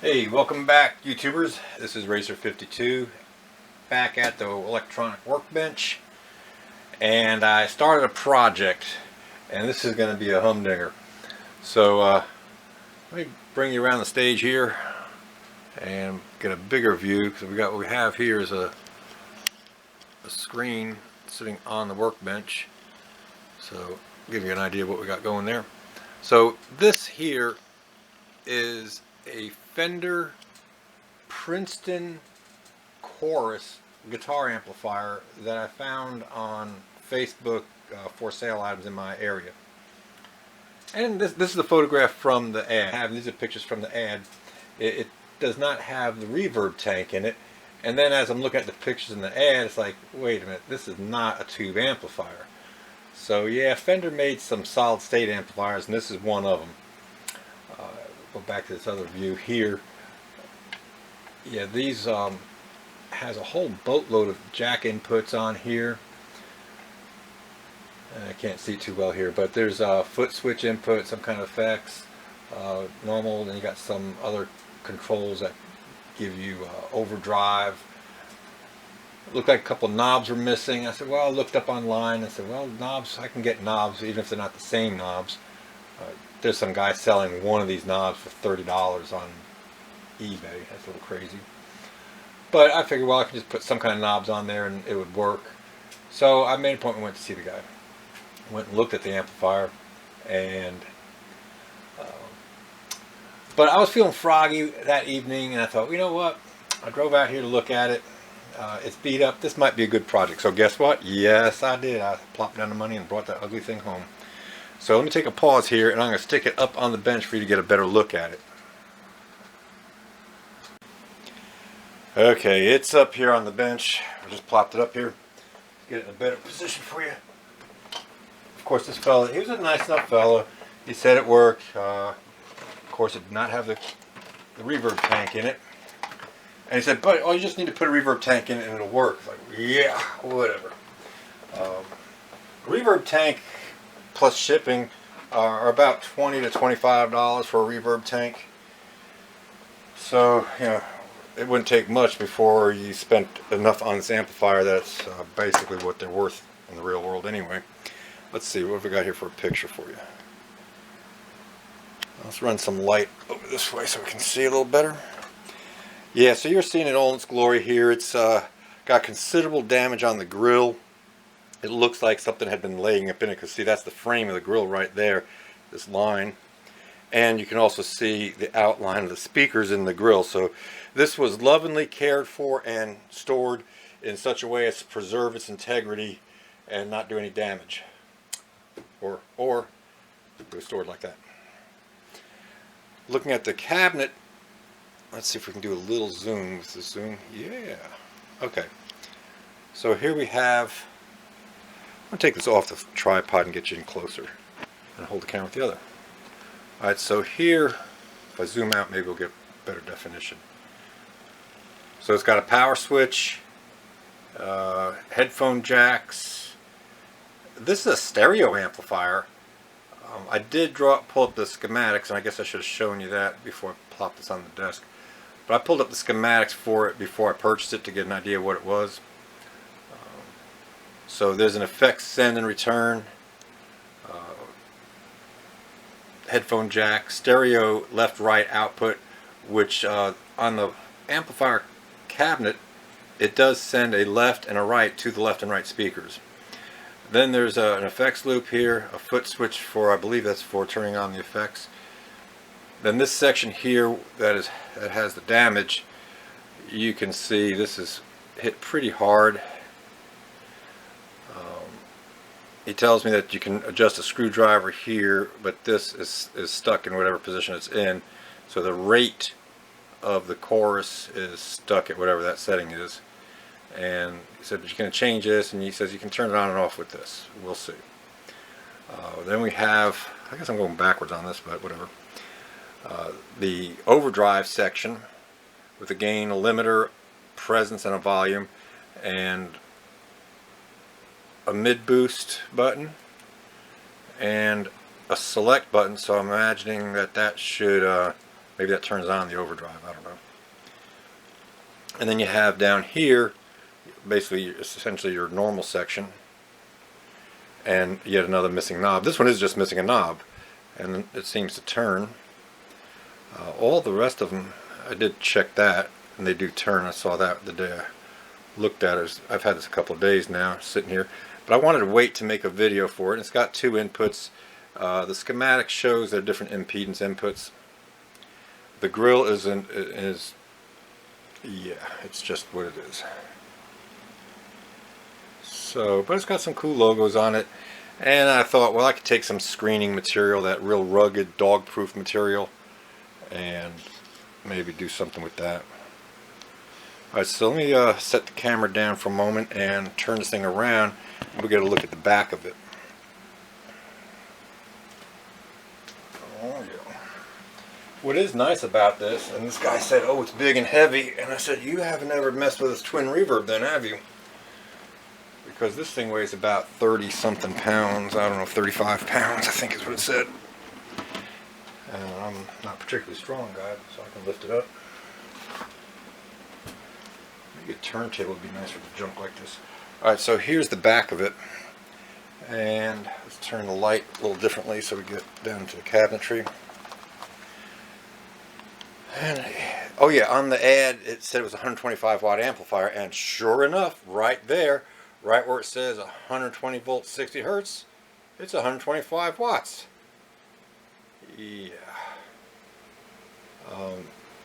Hey, welcome back, YouTubers. This is Racer52 back at the electronic workbench, and I started a project, and this is going to be a humdinger. So let me bring you around the stage here and get a bigger view, because what we have here is a screen sitting on the workbench. So give you an idea of what we got going there. So this here is a Fender Princeton Chorus guitar amplifier that I found on Facebook for sale items in my area. And this is a photograph from the ad. These are pictures from the ad. It does not have the reverb tank in it. And then as I'm looking at the pictures in the ad, it's like, wait a minute, this is not a tube amplifier. So yeah, Fender made some solid state amplifiers, and this is one of them. Go back to this other view here. Yeah, these has a whole boatload of jack inputs on here. I can't see too well here, but there's a foot switch input, some kind of effects, normal, then you got some other controls that give you overdrive. It looked like a couple knobs were missing. I said, well, I looked up online and said, well, knobs, I can get knobs even if they're not the same knobs. There's some guy selling one of these knobs for $30 on eBay. That's a little crazy. But I figured, well, I can just put some kind of knobs on there and it would work. So I made an appointment and went to see the guy. Went and looked at the amplifier, and but I was feeling froggy that evening, and I thought, you know what? I drove out here to look at it. It's beat up. This might be a good project. So guess what? Yes, I did. I plopped down the money and brought that ugly thing home. So let me take a pause here, and I'm going to stick it up on the bench for you to get a better look at it. Okay, it's up here on the bench. I just plopped it up here. Get it in a better position for you. Of course, this fella, he was a nice enough fella. He said it worked. Of course, it did not have the reverb tank in it. And he said, but oh, you just need to put a reverb tank in it and it'll work. It's like, yeah, whatever. Reverb tank plus shipping are about $20 to $25 for a reverb tank. So, you know, it wouldn't take much before you spent enough on this amplifier that's basically what they're worth in the real world anyway. Let's see, what have we got here for a picture for you? Let's run some light over this way so we can see a little better. Yeah, so you're seeing it all in its glory here. It's got considerable damage on the grill. It looks like something had been laying up in it, because see, that's the frame of the grill right there, this line. And you can also see the outline of the speakers in the grill. So this was lovingly cared for and stored in such a way as to preserve its integrity and not do any damage. Or it was stored like that. Looking at the cabinet, let's see if we can do a little zoom with the zoom. Yeah. Okay. So here we have, I'm going to take this off the tripod and get you in closer and hold the camera with the other. Alright, so here, if I zoom out, maybe we'll get better definition. So it's got a power switch, headphone jacks. This is a stereo amplifier. I did pull up the schematics, and I guess I should have shown you that before I plopped this on the desk. But I pulled up the schematics for it before I purchased it to get an idea of what it was. So there's an effects send and return, headphone jack, stereo left-right output, which on the amplifier cabinet, it does send a left and a right to the left and right speakers. Then there's an effects loop here, a foot switch for, I believe that's for turning on the effects. Then this section here that has the damage, you can see this is hit pretty hard. He tells me that you can adjust a screwdriver here, but this is stuck in whatever position it's in. So the rate of the chorus is stuck at whatever that setting is. And he said, but you can change this, and he says you can turn it on and off with this. We'll see. Then we have, I guess I'm going backwards on this, but whatever. The overdrive section with a gain, a limiter, presence, and a volume, and a mid boost button and a select button. So I'm imagining that should Maybe that turns on the overdrive, I don't know. And then you have down here, basically, essentially your normal section, and yet another missing knob. This one is just missing a knob, and it seems to turn. All the rest of them, I did check that, and they do turn. I saw that the day I looked at it. I've had this a couple of days now, sitting here, but I wanted to wait to make a video for it. It's got 2 inputs. The schematic shows there are different impedance inputs. The Grille yeah, it's just what it is. So, but it's got some cool logos on it, and I thought, well, I could take some screening material, that real rugged dog-proof material, and maybe do something with that. Alright, so let me set the camera down for a moment and turn this thing around, and we'll get a look at the back of it. Oh, yeah. What is nice about this, and this guy said, oh, it's big and heavy, and I said, you haven't ever messed with this twin reverb then, have you? Because this thing weighs about 30 something pounds. I don't know, 35 pounds I think is what it said. And I'm not particularly strong guy, so I can lift it up. Maybe a turntable would be nicer for junk like this. Alright, so here's the back of it, and let's turn the light a little differently so we get down to the cabinetry. And, oh yeah, on the ad it said it was a 125 watt amplifier, and sure enough, right there, right where it says 120 volts 60 hertz, it's 125 watts. Yeah.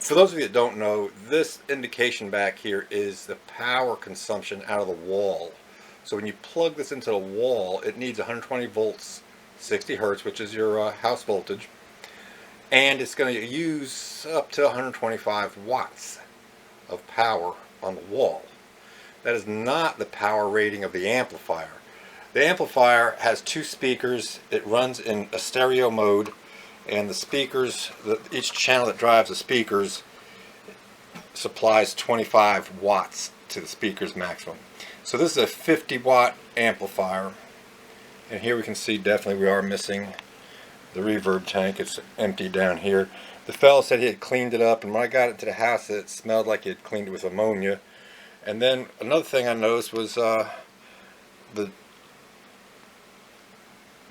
For those of you that don't know, this indication back here is the power consumption out of the wall. So when you plug this into the wall, it needs 120 volts 60 hertz, which is your house voltage, and it's going to use up to 125 watts of power on the wall. That is not the power rating of the amplifier. The amplifier has 2 speakers. It runs in a stereo mode, and the speakers, each channel that drives the speakers supplies 25 watts to the speaker's maximum. So this is a 50 watt amplifier, and here we can see definitely we are missing the reverb tank. It's empty down here. The fellow said he had cleaned it up, and when I got it to the house it smelled like he had cleaned it with ammonia. And then another thing I noticed was the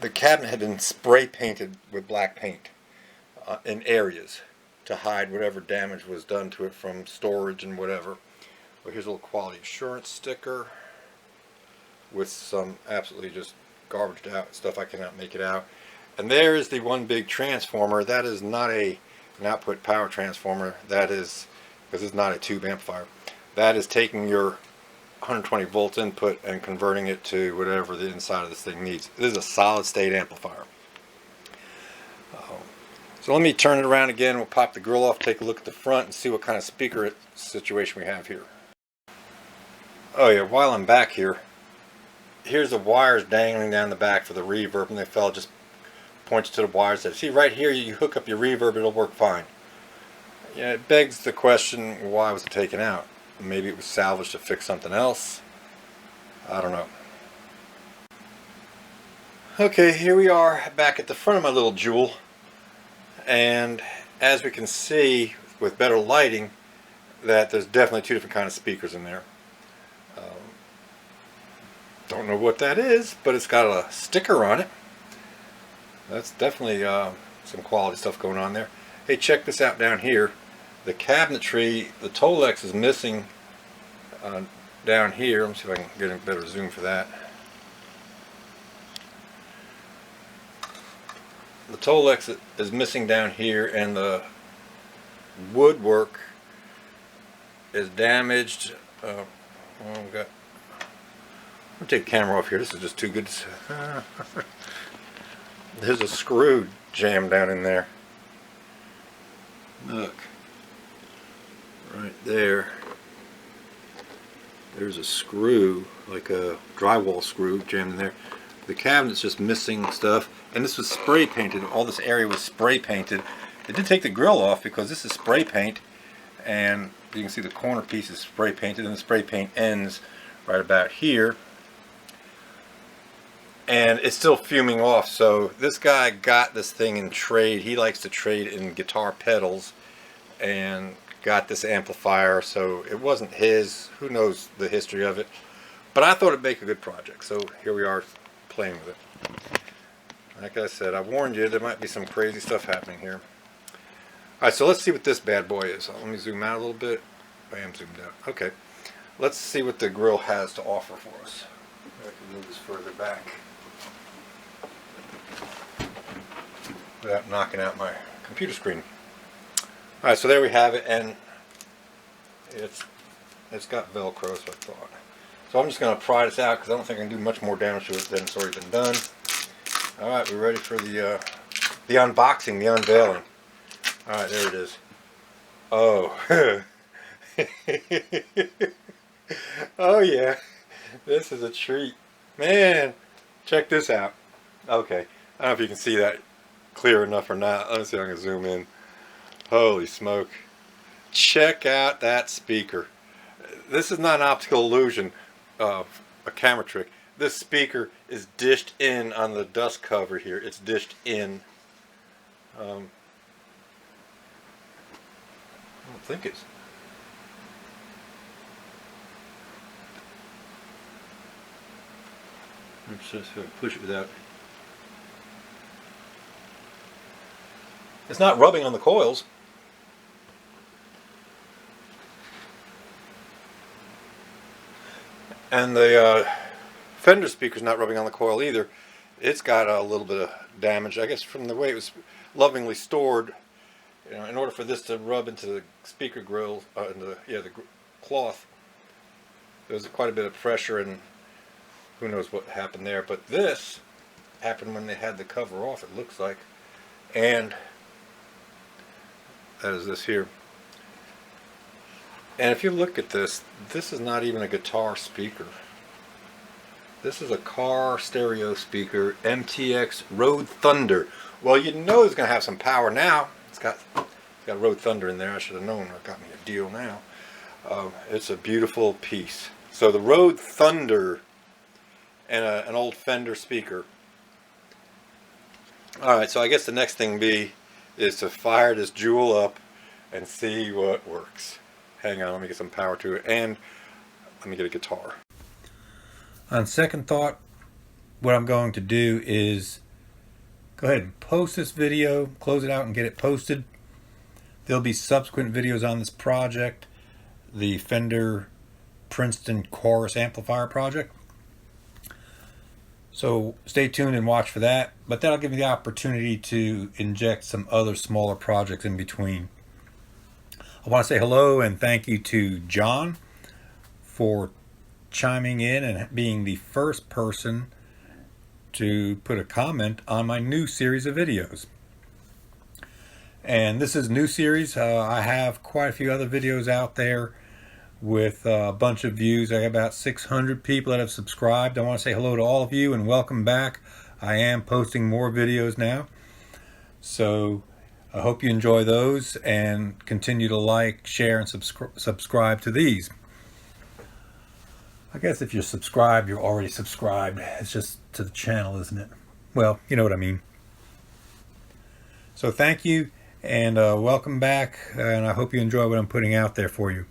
cabinet had been spray painted with black paint in areas to hide whatever damage was done to it from storage and whatever. Well, here's a little quality assurance sticker with some absolutely just garbaged out stuff. I cannot make it out. And there's the one big transformer. That is not an output power transformer. That is, because it's not a tube amplifier. That is taking your 120 volts input and converting it to whatever the inside of this thing needs. This is a solid state amplifier. So let me turn it around again. We'll pop the Grille off, take a look at the front, and see what kind of speaker situation we have here. Oh yeah, while I'm back here, here's the wires dangling down the back for the reverb, and the fellow just points to the wires that, see right here, you hook up your reverb, it'll work fine. Yeah, it begs the question, why was it taken out? Maybe it was salvaged to fix something else. I don't know. Okay, here we are back at the front of my little jewel, and as we can see with better lighting that there's definitely 2 different kinds of speakers in there. Don't know what that is, but it's got a sticker on it. That's definitely some quality stuff going on there. Hey, check this out down here. The cabinetry, the Tolex is missing down here. Let me see if I can get a better zoom for that. The Tolex is missing down here, and the woodwork is damaged. I'm going to take the camera off here. This is just too good. There's a screw jammed down in there. Look. Right there. There's a screw, like a drywall screw jammed in there. The cabinet's just missing stuff, and this was spray painted. All this area was spray painted. They did take the Grille off because this is spray paint, and you can see the corner piece is spray painted, and the spray paint ends right about here. And it's still fuming off. So this guy got this thing in trade. He likes to trade in guitar pedals, and got this amplifier. So it wasn't his. Who knows the history of it? But I thought it'd make a good project. So here we are playing with it. Like I said, I warned you there might be some crazy stuff happening here. Alright, so let's see what this bad boy is. Let me zoom out a little bit. I am zoomed out. Okay. Let's see what the Grille has to offer for us. I can move this further back without knocking out my computer screen. Alright, so there we have it, and it's got Velcro, so I thought. So I'm just going to pry this out because I don't think I can do much more damage to it than it's already been done. Alright, we're ready for the unboxing, the unveiling. Alright, there it is. Oh. Oh yeah. This is a treat. Man, check this out. Okay, I don't know if you can see that clear enough or not. Let me see if I can zoom in. Holy smoke. Check out that speaker. This is not an optical illusion of a camera trick. This speaker is dished in on the dust cover here. It's dished in. I don't think it's... Let's just push it without... It's not rubbing on the coils. And the Fender speaker's not rubbing on the coil either. It's got a little bit of damage, I guess, from the way it was lovingly stored. You know, in order for this to rub into the speaker grill, the cloth, there was quite a bit of pressure, and who knows what happened there. But this happened when they had the cover off, it looks like. And that is this here. And if you look at this, this is not even a guitar speaker. This is a car stereo speaker, MTX Road Thunder. Well, you know it's going to have some power now. It's got Road Thunder in there. I should have known. It got me a deal now. It's a beautiful piece. So the Road Thunder and an old Fender speaker. Alright, so I guess the next thing is to fire this jewel up and see what works. Hang on, let me get some power to it, and let me get a guitar. On second thought, what I'm going to do is go ahead and post this video, close it out and get it posted. There'll be subsequent videos on this project, the Fender Princeton Chorus amplifier project. So stay tuned and watch for that, but that'll give you the opportunity to inject some other smaller projects in between. I want to say hello and thank you to John for chiming in and being the first person to put a comment on my new series of videos. And this is a new series. I have quite a few other videos out there with a bunch of views. I got about 600 people that have subscribed. I want to say hello to all of you and welcome back. I am posting more videos now. So I hope you enjoy those and continue to like, share, and subscribe to these. I guess if you're subscribed, you're already subscribed. It's just to the channel, isn't it? Well, you know what I mean. So thank you and welcome back, and I hope you enjoy what I'm putting out there for you.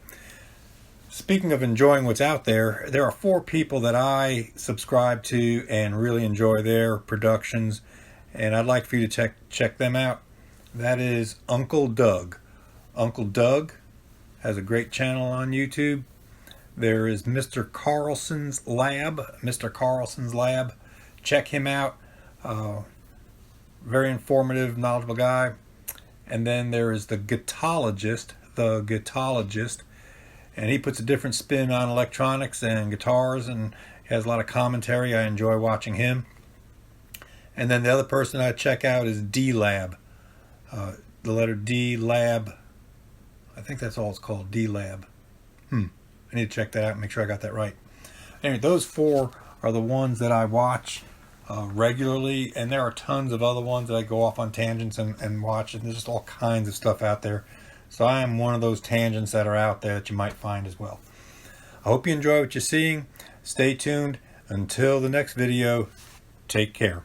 Speaking of enjoying what's out there, there are 4 people that I subscribe to and really enjoy their productions, and I'd like for you to check them out. That is Uncle Doug. Uncle Doug has a great channel on YouTube. There is Mr. Carlson's Lab. Mr. Carlson's Lab. Check him out. Very informative, knowledgeable guy. And then there is the Guitologist. And he puts a different spin on electronics and guitars and has a lot of commentary. I enjoy watching him. And then the other person I check out is D-Lab. The letter D, Lab. I think that's all it's called, D-Lab. I need to check that out and make sure I got that right. Anyway, those 4 are the ones that I watch regularly, and there are tons of other ones that I go off on tangents and watch, and there's just all kinds of stuff out there. So I am one of those tangents that are out there that you might find as well. I hope you enjoy what you're seeing. Stay tuned. Until the next video, take care.